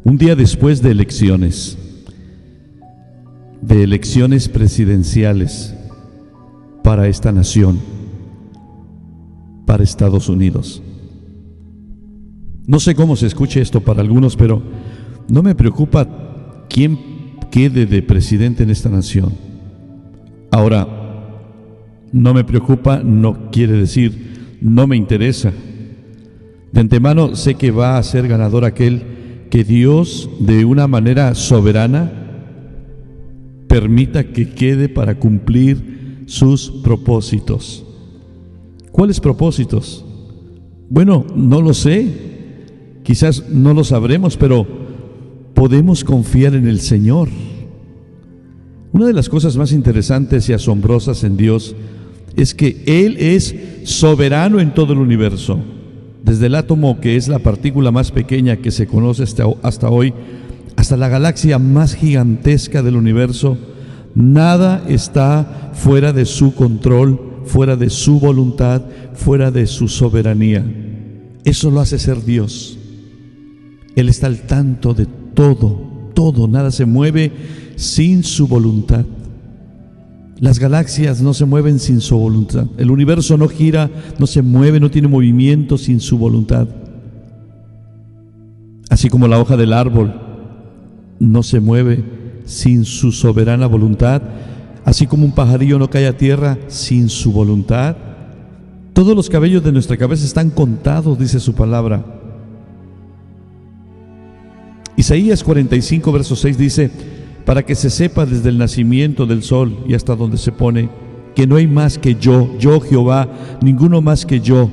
Un día después de elecciones presidenciales para esta nación, para Estados Unidos. No sé cómo se escuche esto para algunos, pero no me preocupa quién quede de presidente en esta nación. Ahora, no me preocupa, no quiere decir no me interesa. De antemano sé que va a ser ganador aquel que Dios, de una manera soberana, permita que quede para cumplir sus propósitos. ¿Cuáles propósitos? Bueno, no lo sé. Quizás no lo sabremos, pero podemos confiar en el Señor. Una de las cosas más interesantes y asombrosas en Dios es que Él es soberano en todo el universo. Desde el átomo, que es la partícula más pequeña que se conoce hasta hoy, hasta la galaxia más gigantesca del universo, nada está fuera de su control, fuera de su voluntad, fuera de su soberanía. Eso lo hace ser Dios. Él está al tanto de todo, nada se mueve sin su voluntad. Las galaxias no se mueven sin su voluntad. El universo no gira, no se mueve, no tiene movimiento sin su voluntad. Así como la hoja del árbol no se mueve sin su soberana voluntad, así como un pajarillo no cae a tierra sin su voluntad. Todos los cabellos de nuestra cabeza están contados, dice su palabra. Isaías 45, verso 6 dice: para que se sepa desde el nacimiento del sol y hasta donde se pone, que no hay más que yo Jehová, ninguno más que yo,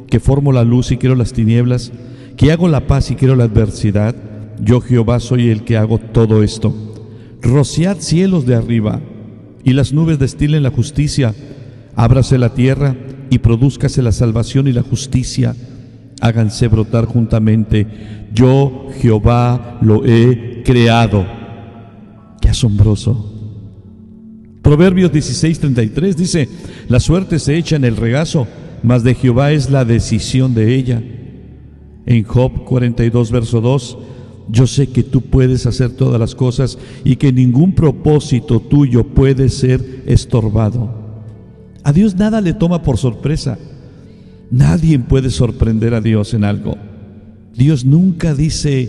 que formo la luz y quiero las tinieblas, que hago la paz y quiero la adversidad. Yo Jehová soy el que hago todo esto. Rociad cielos de arriba, y las nubes destilen la justicia. Ábrase la tierra, y prodúzcase la salvación y la justicia. Háganse brotar juntamente. Yo Jehová lo he creado. ¡Qué asombroso! Proverbios 16:33 dice: la suerte se echa en el regazo, mas de Jehová es la decisión de ella. En Job 42, verso 2: yo sé que tú puedes hacer todas las cosas y que ningún propósito tuyo puede ser estorbado. A Dios nada le toma por sorpresa. Nadie puede sorprender a Dios en algo. Dios nunca dice: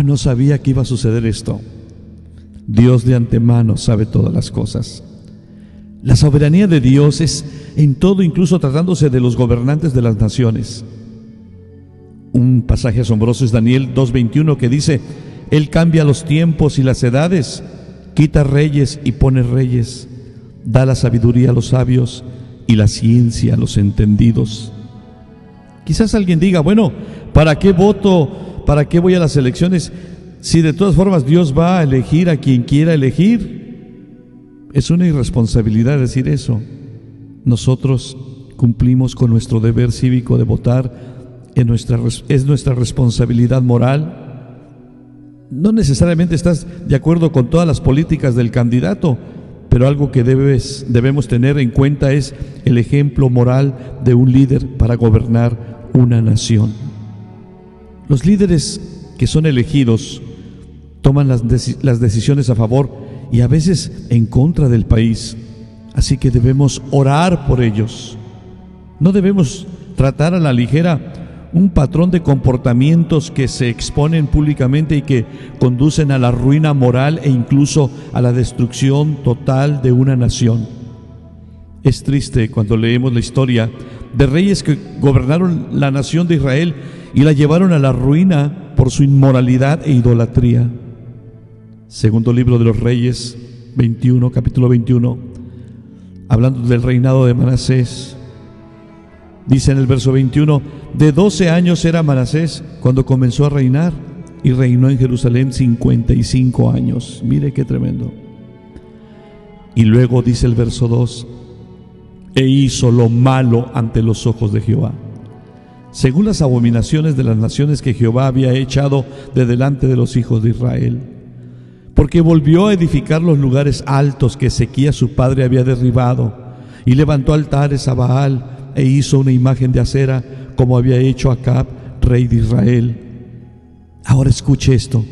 no sabía que iba a suceder esto. Dios de antemano sabe todas las cosas. La soberanía de Dios es en todo, incluso tratándose de los gobernantes de las naciones. Un pasaje asombroso es Daniel 2:21, que dice: Él cambia los tiempos y las edades, quita reyes y pone reyes, da la sabiduría a los sabios y la ciencia a los entendidos. Quizás alguien diga: bueno, ¿para qué voto? ¿Para qué voy a las elecciones? Si de todas formas Dios va a elegir a quien quiera elegir. Es una irresponsabilidad decir eso. Nosotros cumplimos con nuestro deber cívico de votar. Es nuestra responsabilidad moral. No necesariamente estás de acuerdo con todas las políticas del candidato, pero algo que debemos tener en cuenta es el ejemplo moral de un líder para gobernar una nación. Los líderes que son elegidos toman las decisiones a favor y a veces en contra del país, así que debemos orar por ellos. No debemos tratar a la ligera un patrón de comportamientos que se exponen públicamente y que conducen a la ruina moral e incluso a la destrucción total de una nación. Es triste cuando leemos la historia de reyes que gobernaron la nación de Israel y la llevaron a la ruina por su inmoralidad e idolatría. Segundo libro de los Reyes 21, capítulo 21, hablando del reinado de Manasés, dice en el verso 21: de 12 años era Manasés cuando comenzó a reinar, y reinó en Jerusalén 55 años. Mire qué tremendo. Y luego dice el verso 2: e hizo lo malo ante los ojos de Jehová, según las abominaciones de las naciones que Jehová había echado de delante de los hijos de Israel, porque volvió a edificar los lugares altos que Ezequías su padre había derribado, y levantó altares a Baal, e hizo una imagen de acera, como había hecho Acab, rey de Israel. Ahora escuche esto.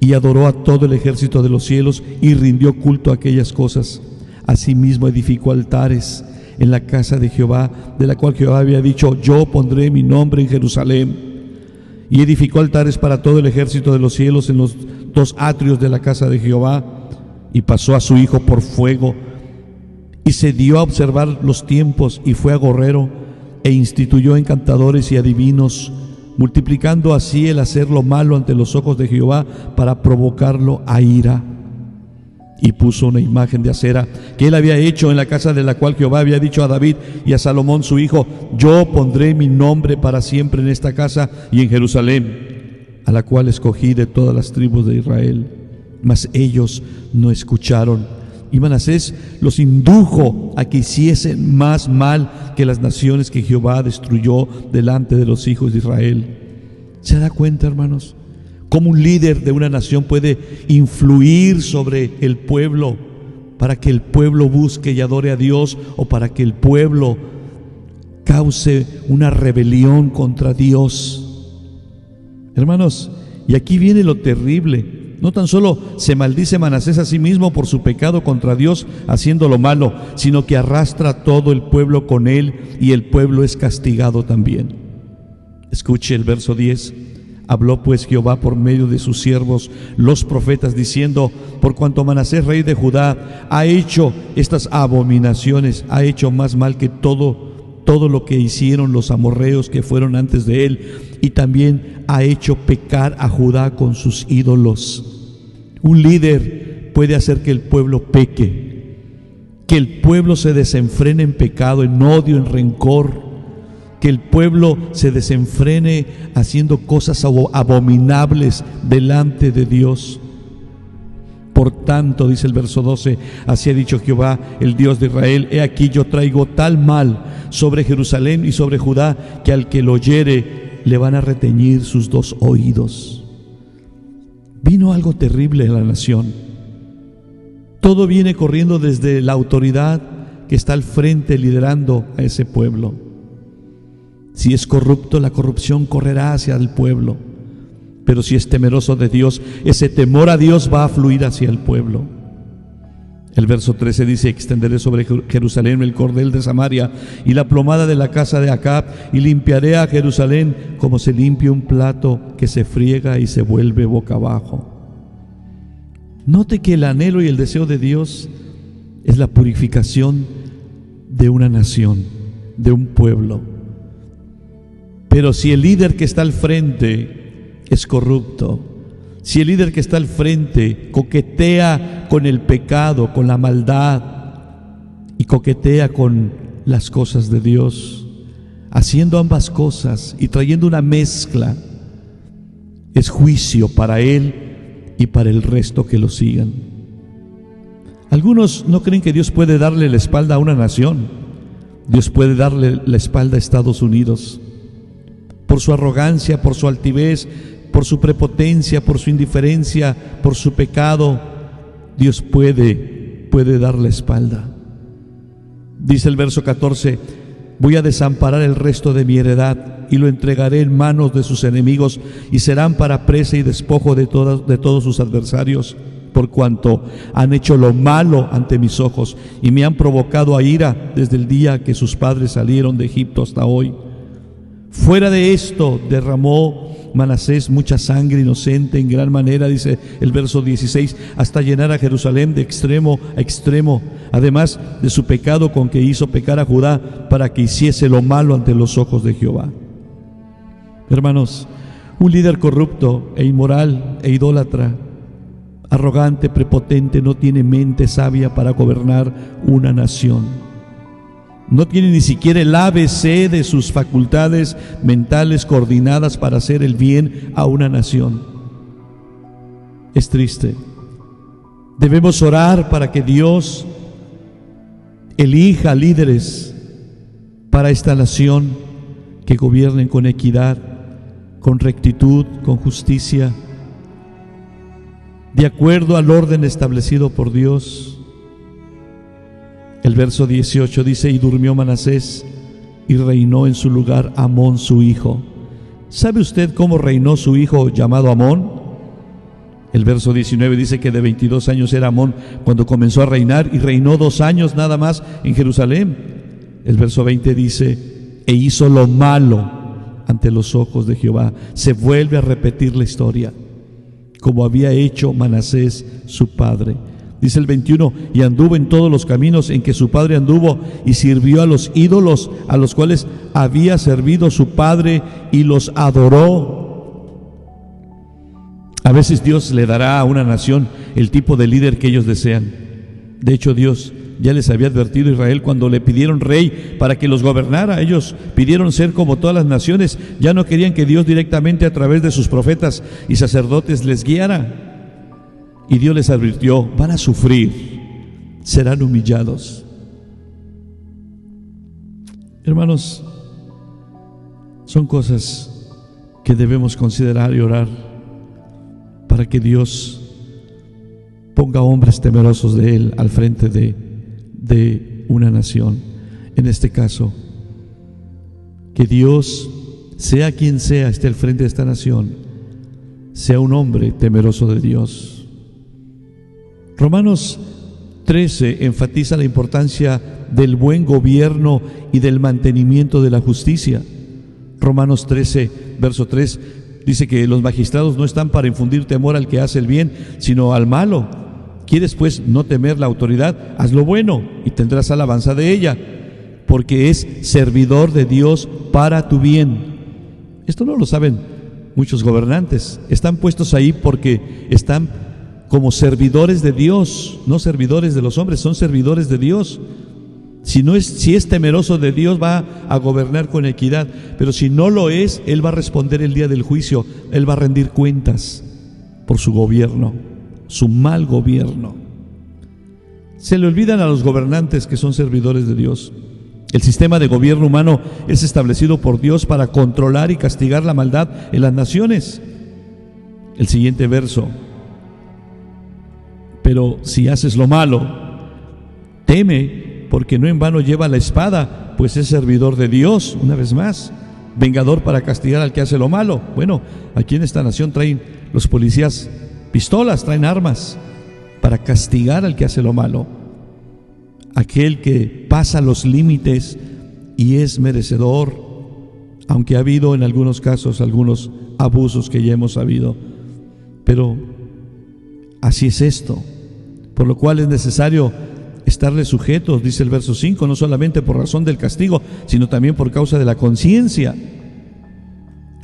Y adoró a todo el ejército de los cielos y rindió culto a aquellas cosas. Asimismo edificó altares en la casa de Jehová, de la cual Jehová había dicho: yo pondré mi nombre en Jerusalén. Y edificó altares para todo el ejército de los cielos en los dos atrios de la casa de Jehová. Y pasó a su hijo por fuego, y se dio a observar los tiempos, y fue agorrero, e instituyó encantadores y adivinos, multiplicando así el hacer lo malo ante los ojos de Jehová para provocarlo a ira. Y puso una imagen de acera que él había hecho en la casa de la cual Jehová había dicho a David y a Salomón su hijo: yo pondré mi nombre para siempre en esta casa y en Jerusalén, a la cual escogí de todas las tribus de Israel. Mas ellos no escucharon, y Manasés los indujo a que hiciesen más mal que las naciones que Jehová destruyó delante de los hijos de Israel. ¿Se da cuenta, hermanos? Cómo un líder de una nación puede influir sobre el pueblo para que el pueblo busque y adore a Dios, o para que el pueblo cause una rebelión contra Dios. Hermanos, y aquí viene lo terrible. No tan solo se maldice Manasés a sí mismo por su pecado contra Dios haciendo lo malo, sino que arrastra a todo el pueblo con él, y el pueblo es castigado también. Escuche el verso 10. Habló pues Jehová por medio de sus siervos los profetas, diciendo: por cuanto Manasés rey de Judá ha hecho estas abominaciones, ha hecho más mal que todo lo que hicieron los amorreos que fueron antes de él, y también ha hecho pecar a Judá con sus ídolos. Un líder puede hacer que el pueblo peque, que el pueblo se desenfrene en pecado, en odio, en rencor, que el pueblo se desenfrene haciendo cosas abominables delante de Dios. Por tanto, dice el verso 12, así ha dicho Jehová, el Dios de Israel: he aquí yo traigo tal mal sobre Jerusalén y sobre Judá, que al que lo oyere le van a reteñir sus dos oídos. Vino algo terrible en la nación. Todo viene corriendo desde la autoridad que está al frente liderando a ese pueblo. Si es corrupto, la corrupción correrá hacia el pueblo. Pero si es temeroso de Dios, ese temor a Dios va a fluir hacia el pueblo. El verso 13 dice: extenderé sobre Jerusalén el cordel de Samaria y la plomada de la casa de Acab, y limpiaré a Jerusalén como se limpia un plato que se friega y se vuelve boca abajo. Note que el anhelo y el deseo de Dios es la purificación de una nación, de un pueblo. Pero si el líder que está al frente es corrupto, si el líder que está al frente coquetea con el pecado, con la maldad, y coquetea con las cosas de Dios, haciendo ambas cosas y trayendo una mezcla, es juicio para él y para el resto que lo sigan. Algunos no creen que Dios puede darle la espalda a una nación. Dios puede darle la espalda a Estados Unidos. Por su arrogancia, por su altivez, por su prepotencia, por su indiferencia, por su pecado, Dios puede dar la espalda. Dice el verso 14: voy a desamparar el resto de mi heredad y lo entregaré en manos de sus enemigos, y serán para presa y despojo de todos sus adversarios, por cuanto han hecho lo malo ante mis ojos y me han provocado a ira desde el día que sus padres salieron de Egipto hasta hoy. Fuera de esto derramó Manasés mucha sangre inocente en gran manera, dice el verso 16, hasta llenar a Jerusalén de extremo a extremo, además de su pecado con que hizo pecar a Judá, para que hiciese lo malo ante los ojos de Jehová. Hermanos, un líder corrupto e inmoral e idólatra, arrogante, prepotente, no tiene mente sabia para gobernar una nación. No tiene ni siquiera el ABC de sus facultades mentales coordinadas para hacer el bien a una nación. Es triste. Debemos orar para que Dios elija líderes para esta nación que gobiernen con equidad, con rectitud, con justicia, de acuerdo al orden establecido por Dios. El verso 18 dice: y durmió Manasés y reinó en su lugar Amón su hijo, ¿Sabe usted cómo reinó su hijo llamado Amón? El verso 19 dice que de 22 años era Amón cuando comenzó a reinar y reinó 2 años nada más en Jerusalén. El verso 20 dice, e hizo lo malo ante los ojos de Jehová. Se vuelve a repetir la historia, como había hecho Manasés su padre. Dice el 21, y anduvo en todos los caminos en que su padre anduvo, y sirvió a los ídolos a los cuales había servido su padre, y los adoró. A veces Dios le dará a una nación el tipo de líder que ellos desean. De hecho, Dios ya les había advertido a Israel cuando le pidieron rey para que los gobernara. Ellos pidieron ser como todas las naciones. Ya no querían que Dios directamente a través de sus profetas y sacerdotes les guiara. Y Dios les advirtió, van a sufrir, serán humillados. Hermanos, son cosas que debemos considerar y orar para que Dios ponga hombres temerosos de Él al frente de una nación. En este caso, que Dios, sea quien sea, esté al frente de esta nación, sea un hombre temeroso de Dios. Romanos 13 enfatiza la importancia del buen gobierno y del mantenimiento de la justicia. Romanos 13, verso 3, dice que los magistrados no están para infundir temor al que hace el bien, sino al malo. ¿Quieres pues no temer la autoridad? Haz lo bueno y tendrás alabanza de ella, porque es servidor de Dios para tu bien. Esto no lo saben muchos gobernantes. Están puestos ahí porque están como servidores de Dios, no servidores de los hombres, son servidores de Dios. Si es temeroso de Dios, va a gobernar con equidad, pero si no lo es, Él va a responder el día del juicio. Él va a rendir cuentas por su gobierno, su mal gobierno. Se le olvidan a los gobernantes que son servidores de Dios. El sistema de gobierno humano es establecido por Dios para controlar y castigar la maldad en las naciones. El siguiente verso: pero si haces lo malo, teme, porque no en vano lleva la espada, pues es servidor de Dios, una vez más, vengador para castigar al que hace lo malo. Bueno, aquí en esta nación traen los policías pistolas, traen armas para castigar al que hace lo malo, aquel que pasa los límites y es merecedor, aunque ha habido en algunos casos algunos abusos que ya hemos sabido. Pero así es esto, por lo cual es necesario estarle sujetos, dice el verso 5, no solamente por razón del castigo, sino también por causa de la conciencia.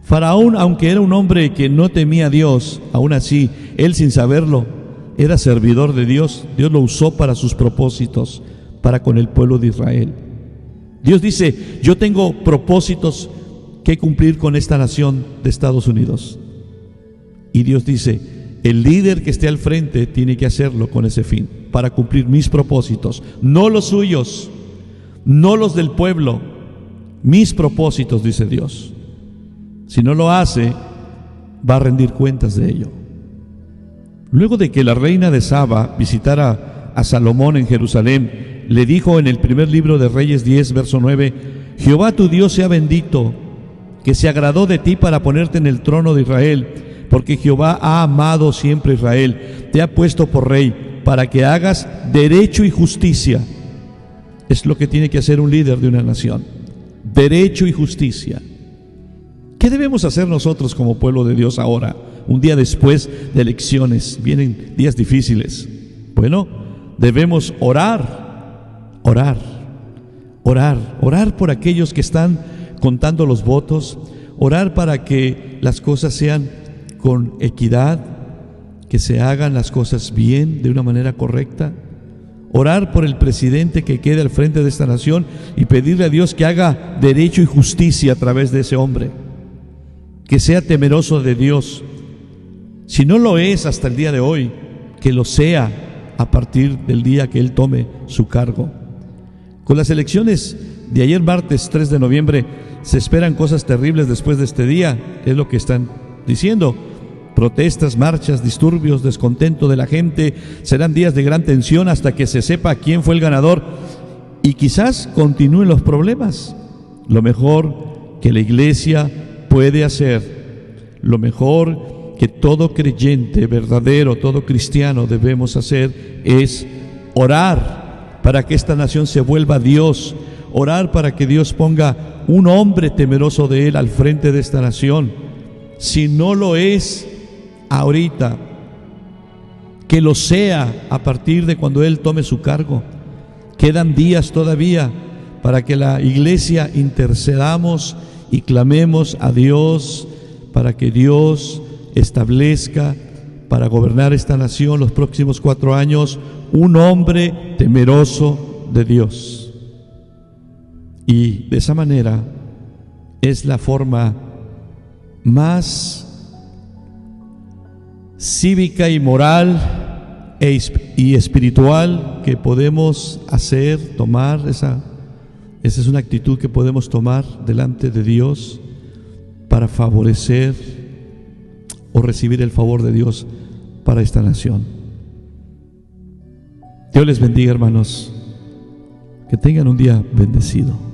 Faraón, aunque era un hombre que no temía a Dios, aún así, él sin saberlo, era servidor de Dios. Dios lo usó para sus propósitos, para con el pueblo de Israel. Dios dice, yo tengo propósitos que cumplir con esta nación de Estados Unidos. Y Dios dice, el líder que esté al frente tiene que hacerlo con ese fin, para cumplir mis propósitos, no los suyos, no los del pueblo, mis propósitos, dice Dios. Si no lo hace, va a rendir cuentas de ello. Luego de que la reina de Saba visitara a Salomón en Jerusalén, le dijo en el primer libro de Reyes 10, verso 9, Jehová tu Dios sea bendito, que se agradó de ti para ponerte en el trono de Israel, porque Jehová ha amado siempre a Israel, te ha puesto por rey, para que hagas derecho y justicia. Es lo que tiene que hacer un líder de una nación, derecho y justicia. ¿Qué debemos hacer nosotros como pueblo de Dios ahora, un día después de elecciones? Vienen días difíciles. Bueno, debemos orar por aquellos que están contando los votos, orar para que las cosas sean con equidad, que se hagan las cosas bien, de una manera correcta. Orar por el presidente que quede al frente de esta nación y pedirle a Dios que haga derecho y justicia a través de ese hombre, que sea temeroso de Dios. Si no lo es hasta el día de hoy, que lo sea a partir del día que él tome su cargo. Con las elecciones de ayer martes 3 de noviembre se esperan cosas terribles después de este día, es lo que están diciendo. Protestas, marchas, disturbios, descontento de la gente. Serán días de gran tensión hasta que se sepa quién fue el ganador y quizás continúen los problemas. Lo mejor que la iglesia puede hacer, lo mejor que todo creyente verdadero, todo cristiano debemos hacer es orar para que esta nación se vuelva a Dios, orar para que Dios ponga un hombre temeroso de Él al frente de esta nación. Si no lo es ahorita, que lo sea a partir de cuando Él tome su cargo. Quedan días todavía para que la iglesia intercedamos y clamemos a Dios para que Dios establezca para gobernar esta nación los próximos 4 años un hombre temeroso de Dios. Y de esa manera es la forma más cívica y moral y espiritual que podemos hacer, tomar. Esa es una actitud que podemos tomar delante de Dios para favorecer o recibir el favor de Dios para esta nación. Dios les bendiga, hermanos. Que tengan un día bendecido.